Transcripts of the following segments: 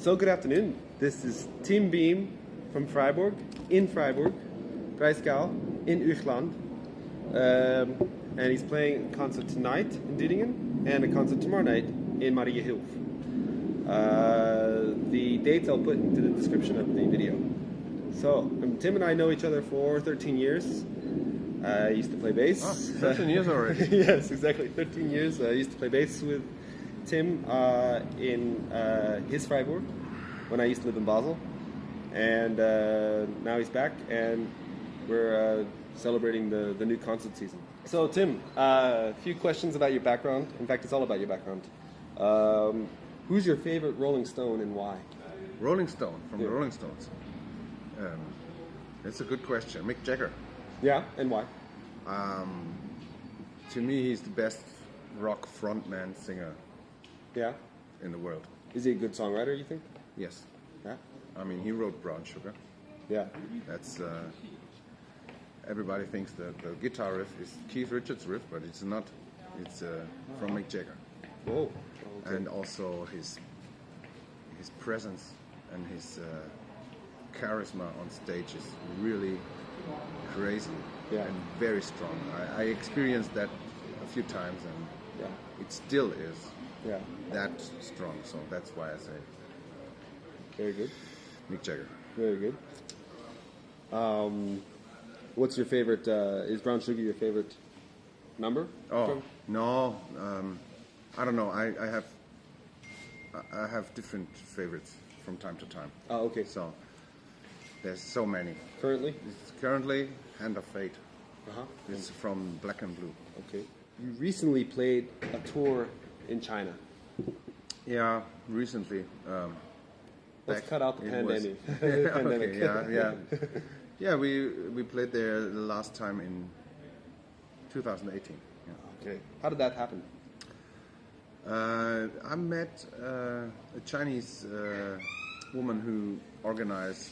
So good afternoon. This is Tim Beam from Freiburg, in Freiburg, Breisgau, in Uechtland. And he's playing a concert tonight in Düdingen and a concert tomorrow night in Mariahilf. The dates I'll put into the description of the video. So, Tim and I know each other for 13 years. I used to play bass. 13 years already. Yes, exactly, 13 years. I used to play bass with Tim in his Freiburg when I used to live in Basel. And now he's back and we're celebrating the new concert season. So Tim, a few questions about your background. In fact, it's all about your background. Who's your favorite Rolling Stone and why? Rolling Stone, from the Rolling Stones. That's a good question. Mick Jagger. Yeah, and why? To me, he's the best rock frontman singer Yeah. in the world. Is he a good songwriter, you think? Yes. Yeah. I mean, he wrote Brown Sugar. Yeah. That's everybody thinks that the guitar riff is Keith Richards' riff, but it's not. It's from Mick Jagger. Whoa. Okay. And also his presence and his charisma on stage is really crazy and very strong. I experienced that a few times, and it still is that strong. So that's why I say Very good. Mick Jagger. Very good. What's your favorite? Is Brown Sugar your favorite number? Oh no, I don't know. I have different favorites from time to time. Oh, okay. So there's so many. Currently? It's currently Hand of Fate. Uh-huh. It's from Black and Blue. Okay. You recently played a tour in China. Yeah, recently. Let's cut out the pandemic. Okay, yeah. We played there the last time in 2018. Yeah. Okay. How did that happen? I met a Chinese woman who organized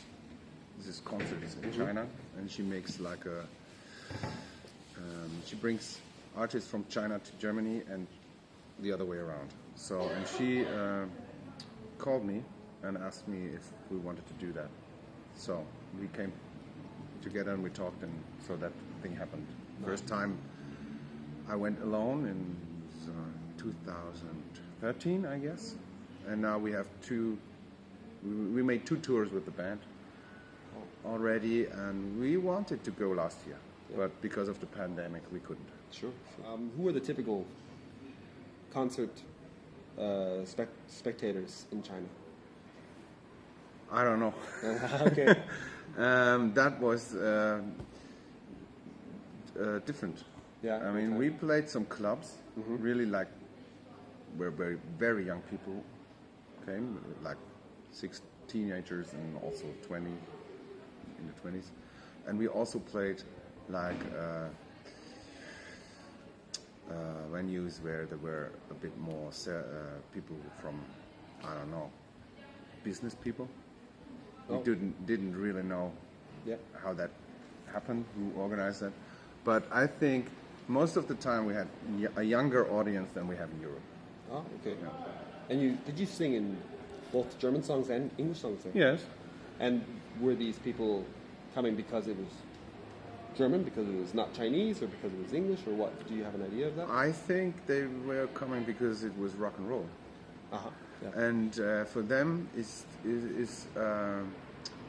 this concerts in China, and she makes like a. She brings artists from China to Germany and the other way around. So, and she called me and asked me if we wanted to do that. So we came together and we talked, and so that thing happened. First time I went alone in 2013, I guess, and now we have we made 2 tours with the band already, and we wanted to go last year, but because of the pandemic we couldn't. Sure. Who are the typical concert spectators in China? I don't know. Okay. That was different. Yeah. I mean, we played some clubs, really like where very, very young people came, like 6 teenagers and also 20 in the 20s. And we also played like venues where there were a bit more people from, I don't know, business people. We didn't really know how that happened, who organized that. But I think most of the time we had a younger audience than we have in Europe. Oh, okay. Yeah. And did you sing in both German songs and English songs there? Yes. And were these people coming because it was German, because it was not Chinese, or because it was English, or what? Do you have an idea of that? I think they were coming because it was rock and roll. Uh-huh. Yeah. And for them is a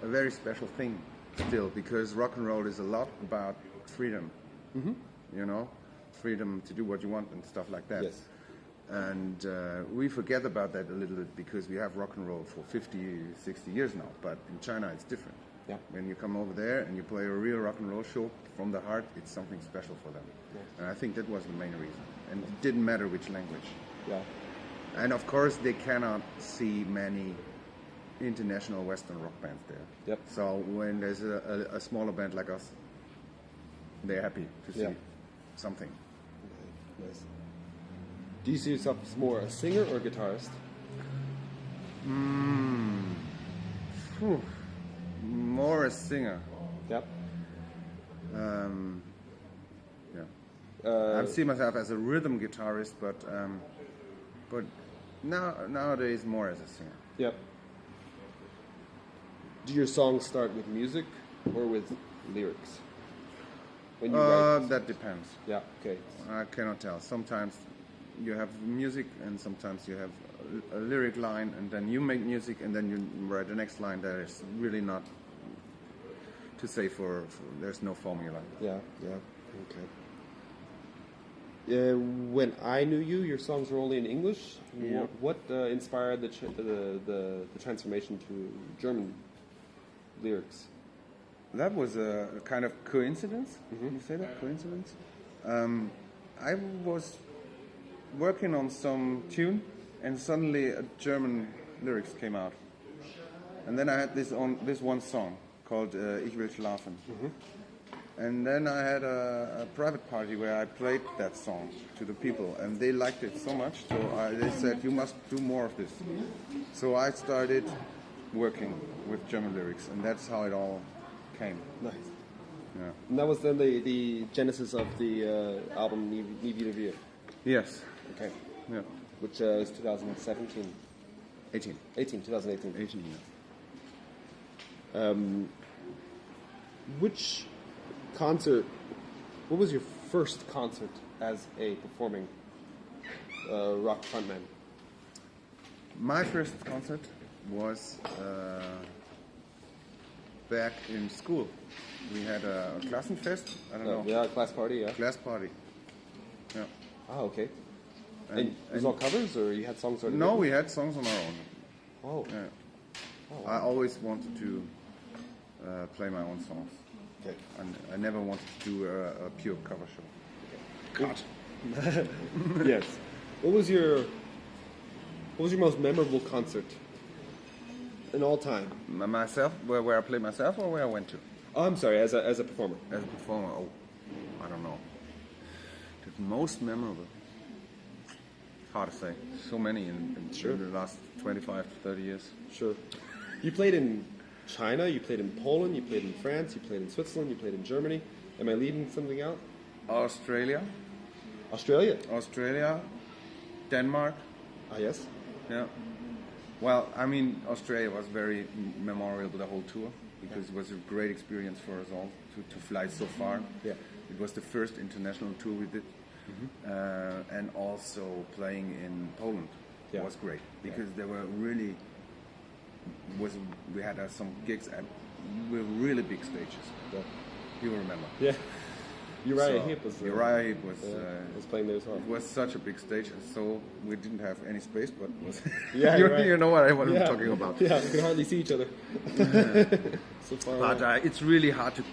very special thing still, because rock and roll is a lot about freedom. You know, freedom to do what you want and stuff like that. Yes. And we forget about that a little bit because we have rock and roll for 50, 60 years now. But in China it's different. Yeah. When you come over there and you play a real rock and roll show from the heart, it's something special for them. Yeah. And I think that was the main reason. And it didn't matter which language. Yeah. And of course they cannot see many international Western rock bands there. Yep. So when there's a smaller band like us, they're happy to see something. Okay. Nice. Do you see yourself as more a singer or a guitarist? More a singer. Yep. I see myself as a rhythm guitarist, but nowadays more as a singer. Yep. Do your songs start with music or with lyrics? When you write? That depends. Yeah, okay. I cannot tell. Sometimes you have music and sometimes you have a lyric line and then you make music and then you write the next line. That is really not to say for there's no formula. Yeah, okay. When I knew you, your songs were only in English. Yeah. What inspired the transformation to German lyrics? That was a kind of coincidence. You say that? Coincidence? I was working on some tune and suddenly a German lyrics came out. And then I had this one song called Ich will schlafen. And then I had a private party where I played that song to the people and they liked it so much, so they said, you must do more of this. So I started working with German lyrics and that's how it all came. Nice. Yeah. And that was then the genesis of the album Nie wieder wir. Yes. Okay. Yeah. Which is 2017. 2018. 18, yeah. Which concert, what was your first concert as a performing rock frontman? My first concert was back in school. We had a Klassenfest, I don't know. Yeah, class party, yeah. Class party. Yeah. Ah, okay. And it was all covers, or you had songs already? No, written? we had songs on our own. Oh. Yeah. Oh, I always wanted to play my own songs. Okay. And I never wanted to do a pure cover show. Cut. Yes. What was your most memorable concert in all time? Myself, where I played myself or where I went to? Oh, I'm sorry, as a performer. As a performer, I don't know. The most memorable. Hard to say. So many in the last 25 to 30 years. Sure. You played in China, you played in Poland, you played in France, you played in Switzerland, you played in Germany. Am I leaving something out? Australia, Denmark. Ah, yes. Yeah. Well, I mean, Australia was very memorable, the whole tour, because it was a great experience for us all to fly so far. Yeah. It was the first international tour we did. And also playing in Poland was great because there were really we had some gigs at really big stages. Yeah. You remember? Yeah. Mariahilf was playing there as well. It was such a big stage, so we didn't have any space, but it was you know what I'm talking about. Yeah, we could hardly see each other. So far but it's really hard to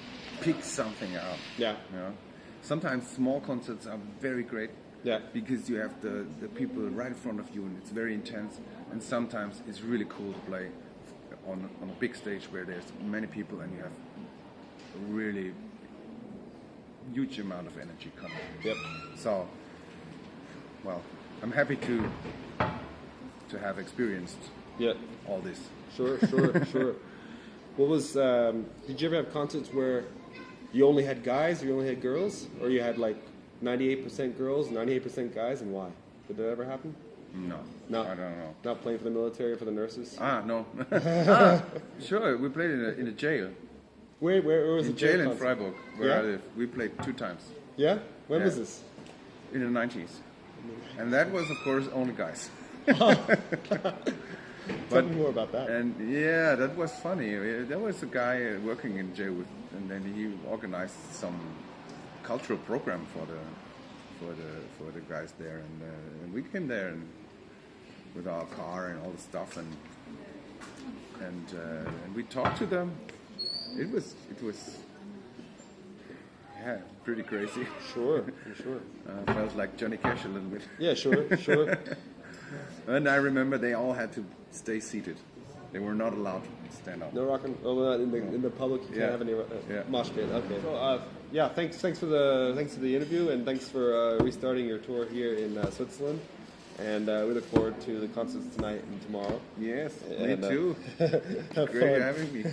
pick something out. Yeah. You know? Sometimes small concerts are very great. Yeah. Because you have the people right in front of you and it's very intense. And sometimes it's really cool to play on a big stage where there's many people and you have a really huge amount of energy coming. Yep. So, well, I'm happy to have experienced all this. Sure. What was? Did you ever have concerts where you only had guys, or you only had girls, or you had like 98% girls, 98% guys, and why? Did that ever happen? No, I don't know. Not playing for the military or for the nurses? No. Sure, we played in a jail. Where was the jail in Freiburg, where I live. We played 2 times. Yeah? When was this? In the 90s. And that was, of course, only guys. Tell me more about that. And yeah, that was funny. There was a guy working in jail, and then he organized some cultural program for the guys there, and we came there and with our car and all the stuff, and we talked to them. It was pretty crazy. Sure. Felt like Johnny Cash a little bit. Yeah, sure. And I remember they all had to stay seated. They were not allowed to stand up. No rocking. Oh, in the public, you can't have any mosh pit. Okay. So, thanks for the interview, and thanks for restarting your tour here in Switzerland. And we look forward to the concerts tonight and tomorrow. Yes, me too. Great having me.